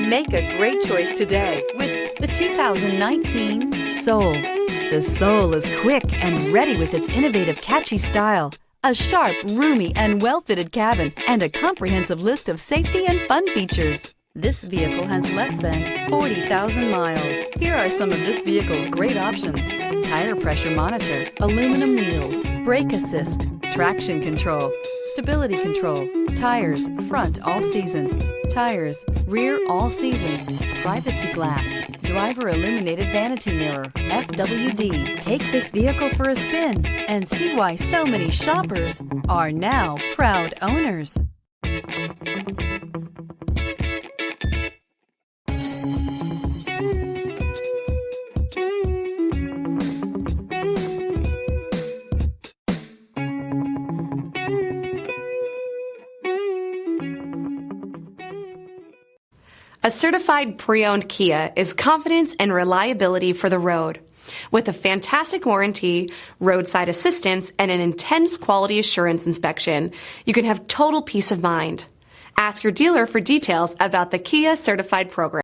Make a great choice today with the 2019 Soul. The Soul is quick and ready with its innovative, catchy style, a sharp, roomy, and well-fitted cabin, and a comprehensive list of safety and fun features. This vehicle has less than 40,000 miles. Here are some of this vehicle's great options: tire pressure monitor, aluminum wheels, brake assist, traction control, stability control, tires front all season, tires rear all season, privacy glass, driver illuminated vanity mirror, FWD. Take this vehicle for a spin and see why so many shoppers are now proud owners. A certified pre-owned Kia is confidence and reliability for the road. With a fantastic warranty, roadside assistance, and an intense quality assurance inspection, you can have total peace of mind. Ask your dealer for details about the Kia Certified program.